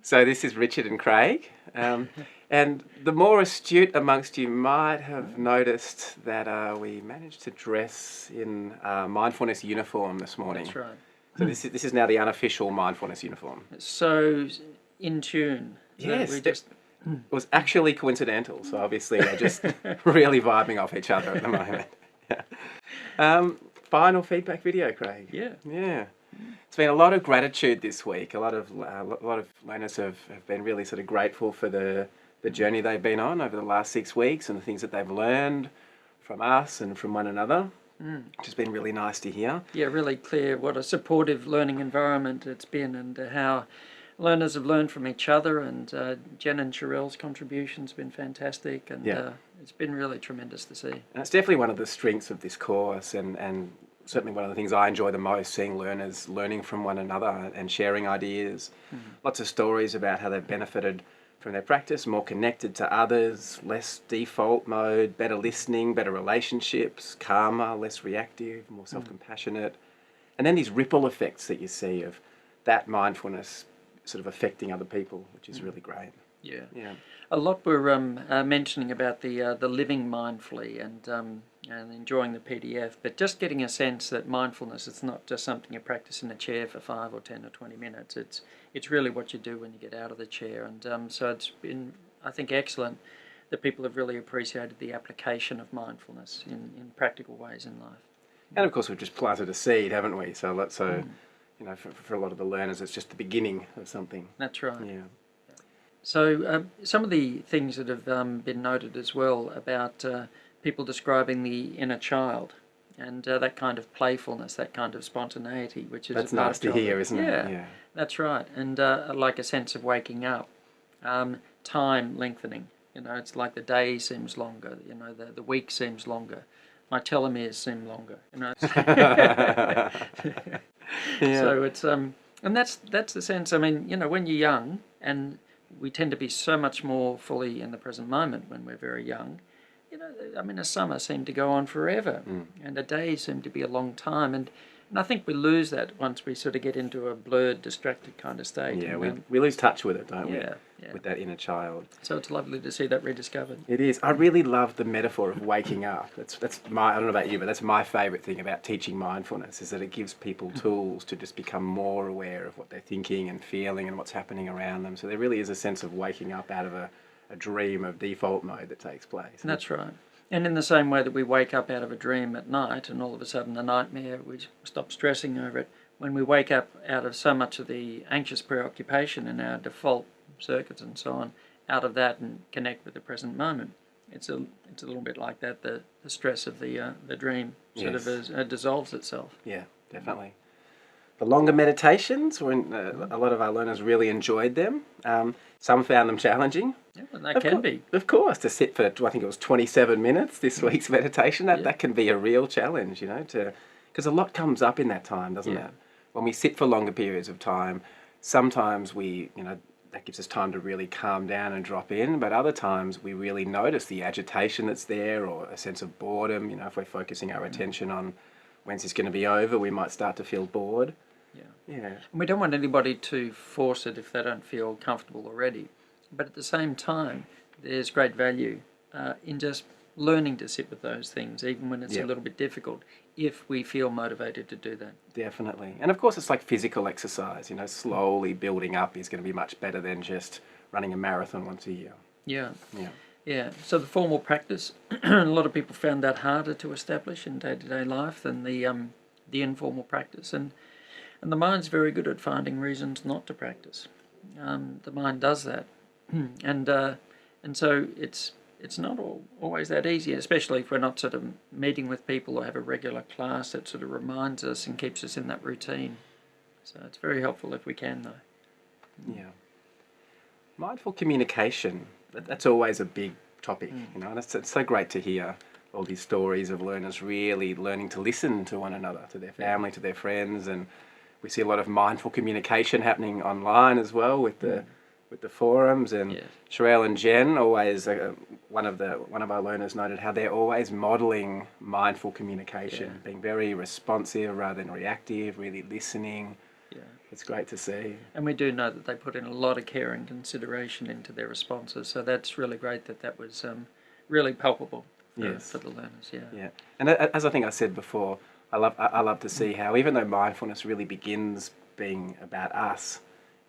So this is Richard and Craig. And the more astute amongst you might have noticed that we managed to dress in mindfulness uniform this morning. That's right. So this is now the unofficial mindfulness uniform. It's so in tune. Yes, We just... it was actually coincidental. So obviously they're just really vibing off each other at the moment. Yeah. Final feedback video, Craig. Yeah. Yeah. It's been a lot of gratitude this week. A lot of learners have been really sort of grateful for the journey they've been on over the last 6 weeks and the things that they've learned from us and from one another, which has been really nice to hear. Yeah, really clear what a supportive learning environment it's been, and how learners have learned from each other, and Jen and Sherelle's contribution's been fantastic, and it's been really tremendous to see. And it's definitely one of the strengths of this course, and certainly one of the things I enjoy the most, seeing learners learning from one another and sharing ideas. Lots of stories about how they've benefited from their practice, more connected to others, less default mode, better listening, better relationships, calmer, less reactive, more self-compassionate. And then these ripple effects that you see of that mindfulness sort of affecting other people, which is really great. Yeah. Yeah. A lot we're mentioning about the living mindfully and enjoying the PDF, but just getting a sense that mindfulness is not just something you practice in a chair for 5 or 10 or 20 minutes. It's really what you do when you get out of the chair, and so it's been, I think, excellent that people have really appreciated the application of mindfulness in practical ways in life. And of course we've just planted a seed, haven't we? So you know, for a lot of the learners, it's just the beginning of something. That's right. Yeah. So some of the things that have been noted as well about people describing the inner child and that kind of playfulness, that kind of spontaneity, which is That's nice to hear, isn't it? Yeah, that's right. And like a sense of waking up, time lengthening. You know, it's like the day seems longer. You know, the week seems longer. My telomeres seem longer. You know. Yeah. So it's and that's the sense. I mean, you know, when you're young, and we tend to be so much more fully in the present moment when we're very young. You know, I mean, a summer seemed to go on forever, and a day seemed to be a long time, and I think we lose that once we sort of get into a blurred, distracted kind of state. Yeah, we lose touch with it, don't we? Yeah. With that inner child. So it's lovely to see that rediscovered. It is. I really love the metaphor of waking up. That's my, I don't know about you, but that's my favourite thing about teaching mindfulness, is that it gives people tools to just become more aware of what they're thinking and feeling and what's happening around them. So there really is a sense of waking up out of a dream of default mode that takes place. That's right. And in the same way that we wake up out of a dream at night and all of a sudden the nightmare, we stop stressing over it. When we wake up out of so much of the anxious preoccupation in our default circuits and so on, out of that and connect with the present moment, it's a little bit like that. The stress of the dream sort of dissolves itself. Yeah, definitely. The longer meditations, when a lot of our learners really enjoyed them. Some found them challenging. Yeah, well, they can be. Of course, to sit for, I think it was 27 minutes this week's meditation, that can be a real challenge, you know, because a lot comes up in that time, doesn't it? When we sit for longer periods of time, sometimes that gives us time to really calm down and drop in, but other times we really notice the agitation that's there, or a sense of boredom. You know, if we're focusing our attention on when's this going to be over, we might start to feel bored. Yeah. And we don't want anybody to force it if they don't feel comfortable already. But at the same time, there's great value in just learning to sit with those things, even when it's a little bit difficult, if we feel motivated to do that. Definitely. And of course, it's like physical exercise. You know, slowly building up is going to be much better than just running a marathon once a year. Yeah. So the formal practice, a lot of people found that harder to establish in day-to-day life than the informal practice. And the mind's very good at finding reasons not to practice. The mind does that. And so it's not always that easy, especially if we're not sort of meeting with people or have a regular class that sort of reminds us and keeps us in that routine. So it's very helpful if we can, though. Yeah. Mindful communication, that's always a big topic, you know, and it's so great to hear all these stories of learners really learning to listen to one another, to their family, to their friends, and we see a lot of mindful communication happening online as well with the forums, and Sherelle and Jen always, one of our learners noted how they're always modelling mindful communication, being very responsive rather than reactive, really listening, Yeah. It's great to see. And we do know that they put in a lot of care and consideration into their responses, so that's really great that was really palpable for the learners. Yeah. Yeah, and as I think I said before, I love to see how, even though mindfulness really begins being about us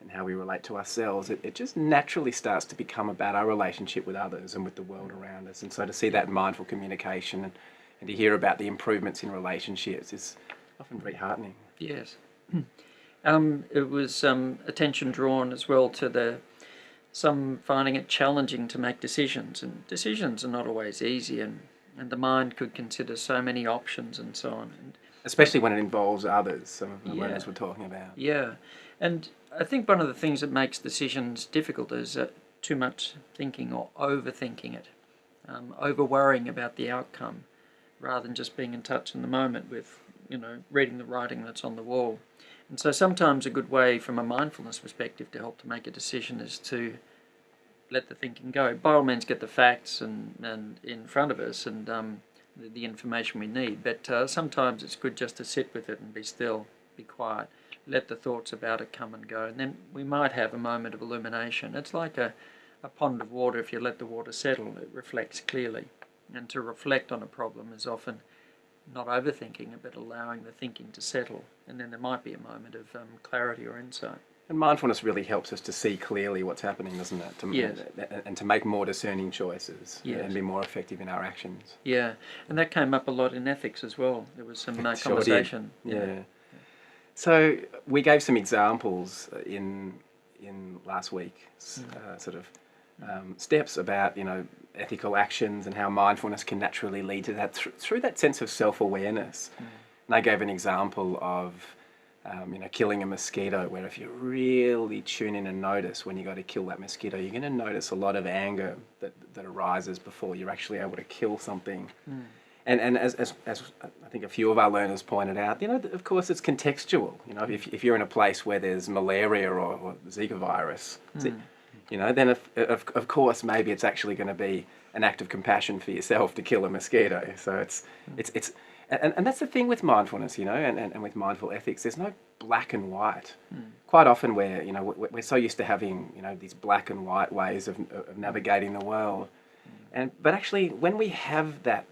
and how we relate to ourselves, it just naturally starts to become about our relationship with others and with the world around us. And so to see that mindful communication and to hear about the improvements in relationships is often very heartening. Yes. It was attention drawn as well to some finding it challenging to make decisions, and decisions are not always easy, and the mind could consider so many options and so on. And especially when it involves others, some of the learners were talking about. Yeah, and I think one of the things that makes decisions difficult is too much thinking or overthinking it, over worrying about the outcome, rather than just being in touch in the moment with, reading the writing that's on the wall. And so sometimes a good way from a mindfulness perspective to help to make a decision is to let the thinking go. By all means, get the facts and in front of us and the information we need, but sometimes it's good just to sit with it and be still, be quiet, let the thoughts about it come and go, and then we might have a moment of illumination. It's like a pond of water. If you let the water settle, it reflects clearly, and to reflect on a problem is often not overthinking it, but allowing the thinking to settle, and then there might be a moment of clarity or insight. And mindfulness really helps us to see clearly what's happening, doesn't it? And to make more discerning choices and be more effective in our actions. Yeah, and that came up a lot in ethics as well. There was some conversation. Yeah. So we gave some examples in last week, steps about ethical actions and how mindfulness can naturally lead to that through that sense of self-awareness. And I gave an example of killing a mosquito, where if you really tune in and notice when you go to kill that mosquito, you're going to notice a lot of anger that arises before you're actually able to kill something. And as I think a few of our learners pointed out, of course it's contextual. If you're in a place where there's malaria or Zika virus, then of course maybe it's actually going to be an act of compassion for yourself to kill a mosquito. So it's and that's the thing with mindfulness, and with mindful ethics. There's no black and white. Quite often we're so used to having these black and white ways of navigating the world, but actually when we have that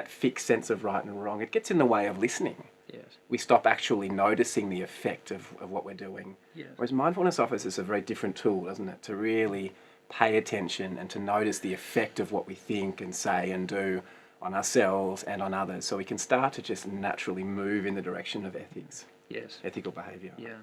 fixed sense of right and wrong, it gets in the way of listening. Yes. We stop actually noticing the effect of what we're doing. Yes. Whereas mindfulness offers us a very different tool, doesn't it? To really pay attention and to notice the effect of what we think and say and do on ourselves and on others, so we can start to just naturally move in the direction of ethics. Yes. Ethical behaviour. Yeah.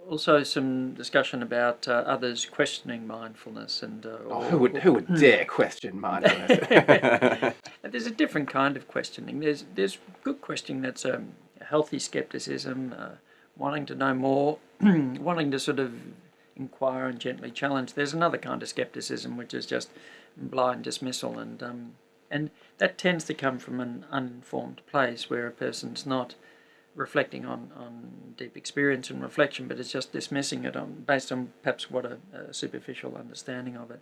Also, some discussion about others questioning mindfulness and. Who would dare question mindfulness? There's a different kind of questioning. There's good questioning that's a healthy skepticism, wanting to know more, wanting to sort of inquire and gently challenge. There's another kind of skepticism which is just blind dismissal, and that tends to come from an uninformed place where a person's not reflecting on deep experience and reflection, but it's just dismissing it based on perhaps what a superficial understanding of it.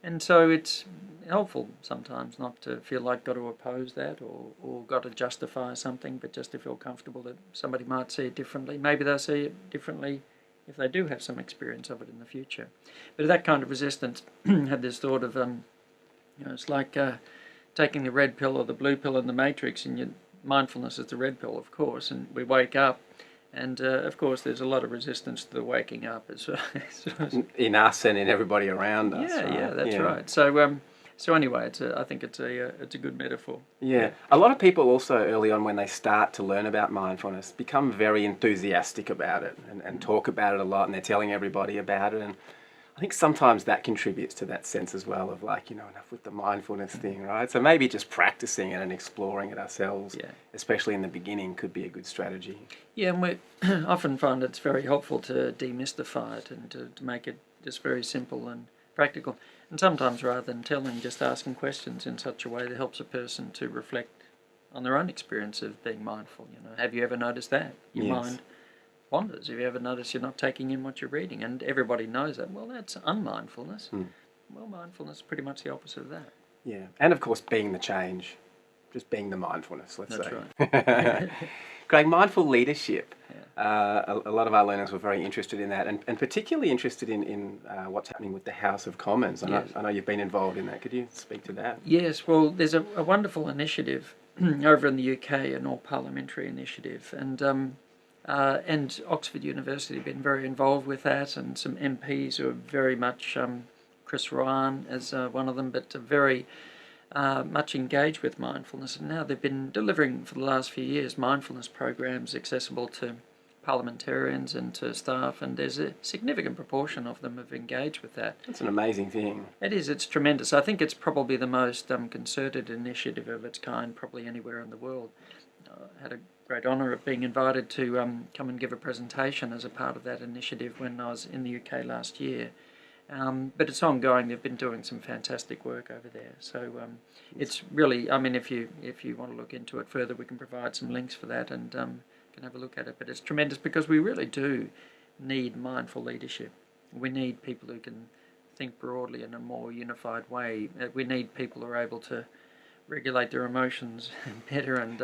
And so it's helpful sometimes not to feel like got to oppose that or got to justify something, but just to feel comfortable that somebody might see it differently. Maybe they'll see it differently if they do have some experience of it in the future. But that kind of resistance had this thought of, it's like taking the red pill or the blue pill in the Matrix, and mindfulness is the red pill, of course, and we wake up, and of course there's a lot of resistance to the waking up as well. In us and in everybody around us. Yeah, right? That's right. So anyway, I think it's a good metaphor. Yeah, a lot of people also early on when they start to learn about mindfulness become very enthusiastic about it and talk about it a lot, and they're telling everybody about it, and I think sometimes that contributes to that sense as well of enough with the mindfulness thing, right? So maybe just practicing it and exploring it ourselves, especially in the beginning, could be a good strategy. Yeah, and we often find it's very helpful to demystify it and to make it just very simple and practical. And sometimes rather than telling, just asking questions in such a way that helps a person to reflect on their own experience of being mindful. Have you ever noticed that? Your mind wanders. Have you ever noticed you're not taking in what you're reading? And everybody knows that. Well, that's unmindfulness. Well, mindfulness is pretty much the opposite of that. Yeah, and of course being the change, just being the mindfulness, let's say. That's right. Great, mindful leadership. Yeah. a lot of our learners were very interested in that, and particularly interested in what's happening with the House of Commons. I know you've been involved in that. Could you speak to that? Yes, well, there's a wonderful initiative over in the UK, an all-parliamentary initiative, and Oxford University have been very involved with that, and some MPs who are very much, Chris Ryan as one of them, but very much engaged with mindfulness, and now they've been delivering for the last few years mindfulness programs accessible to parliamentarians and to staff, and there's a significant proportion of them have engaged with that. That's an amazing thing. It is, it's tremendous. I think it's probably the most concerted initiative of its kind probably anywhere in the world. I had a great honour of being invited to come and give a presentation as a part of that initiative when I was in the UK last year. But it's ongoing. They've been doing some fantastic work over there. So it's really, I mean, if you want to look into it further, we can provide some links for that and can have a look at it. But it's tremendous because we really do need mindful leadership. We need people who can think broadly in a more unified way. We need people who are able to regulate their emotions better and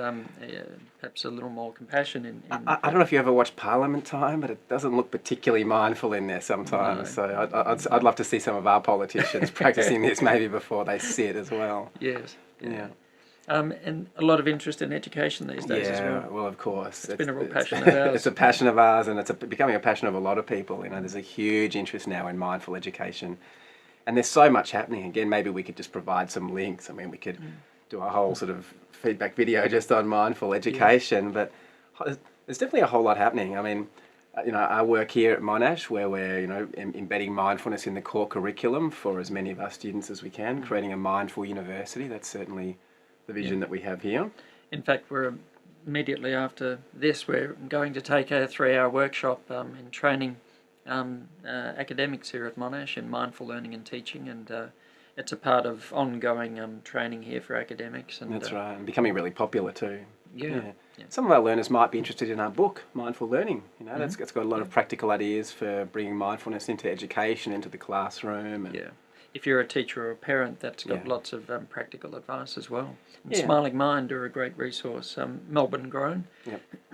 perhaps a little more compassion in I don't know if you ever watch Parliament Time, but it doesn't look particularly mindful in there sometimes. No. So I'd love to see some of our politicians practicing this maybe before they sit as well. Yes. Yeah. And a lot of interest in education these days as well. Yeah, well, of course. It's been a real passion of ours. It's a passion of ours, and it's becoming a passion of a lot of people. You know, there's a huge interest now in mindful education. And there's so much happening. Again, maybe we could just provide some links. I mean, we could do a whole sort of feedback video just on mindful education, but there's definitely a whole lot happening. I mean, you know, our work here at Monash, where we're, you know, embedding mindfulness in the core curriculum for as many of our students as we can, creating a mindful university. That's certainly the vision that we have here. In fact, we're immediately after this, we're going to take a 3-hour workshop in training academics here at Monash in mindful learning and teaching, and it's a part of ongoing training here for academics. And that's right, and becoming really popular too. Yeah. Some of our learners might be interested in our book, Mindful Learning. You know, it's got a lot of practical ideas for bringing mindfulness into education, into the classroom. And if you're a teacher or a parent, that's got lots of practical advice as well. And Smiling Mind are a great resource, Melbourne grown,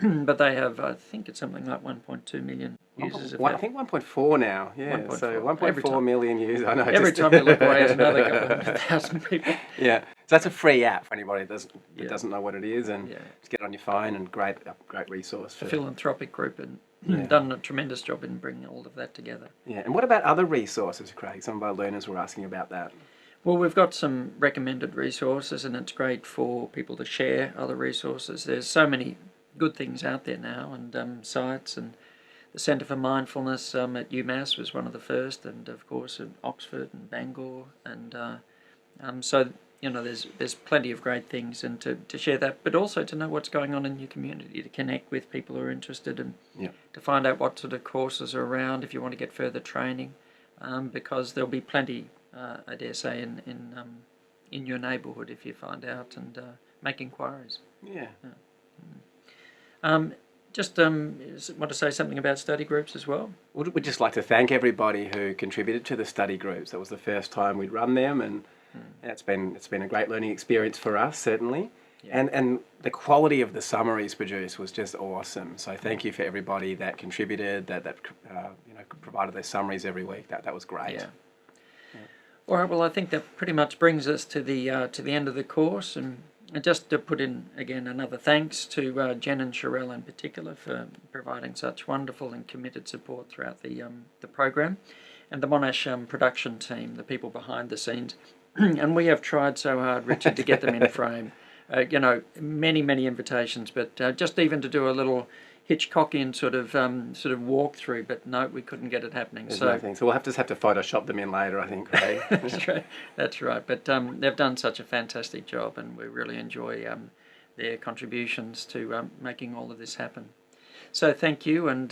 but they have, I think it's something like 1.2 million users. I think 1.4 now, 1.4. So 1.4 million users. I know. Every time you look away, there's another couple of 1,000 people. Yeah, so that's a free app for anybody that doesn't know what it is, and just get it on your phone, and great resource. A philanthropic group, and done a tremendous job in bringing all of that together. Yeah, and what about other resources, Craig? Some of our learners were asking about that. Well, we've got some recommended resources, and it's great for people to share other resources. There's so many good things out there now, and sites, and the Centre for Mindfulness at UMASS was one of the first, and of course at Oxford and Bangor, and so you know there's plenty of great things, and to share that, but also to know what's going on in your community, to connect with people who are interested, and to find out what sort of courses are around if you want to get further training, because there'll be plenty, I dare say, in your neighbourhood if you find out, and make inquiries. Just want to say something about study groups as well. We'd just like to thank everybody who contributed to the study groups. That was the first time we'd run them, and it's been a great learning experience for us, certainly. And the quality of the summaries produced was just awesome. So thank you for everybody that contributed, that provided their summaries every week. That was great. All right. Well, I think that pretty much brings us to the end of the course, and just to put in again another thanks to Jen and Sherelle in particular for providing such wonderful and committed support throughout the program, and the Monash production team, the people behind the scenes. And we have tried so hard, Richard, to get them in frame. Many invitations, but just even to do a little Hitchcockian sort of walkthrough, but no, we couldn't get it happening. There's nothing. So we'll have to Photoshop them in later, I think, Craig. That's right. But they've done such a fantastic job, and we really enjoy their contributions to making all of this happen. So thank you, and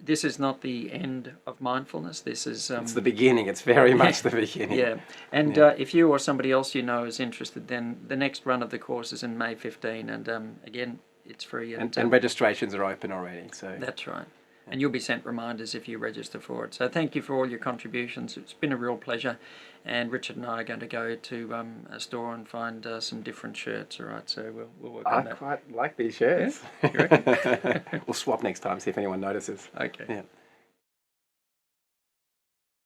this is not the end of mindfulness. This is it's the beginning. It's very much the beginning. And if you or somebody else you know is interested, then the next run of the course is in May 15, and again, it's free. And registrations are open already. So that's right. And you'll be sent reminders if you register for it. So thank you for all your contributions. It's been a real pleasure. And Richard and I are going to go to a store and find some different shirts, all right? So we'll work on that. I quite like these shirts. Yeah? You reckon? We'll swap next time, see if anyone notices. Okay. Yeah.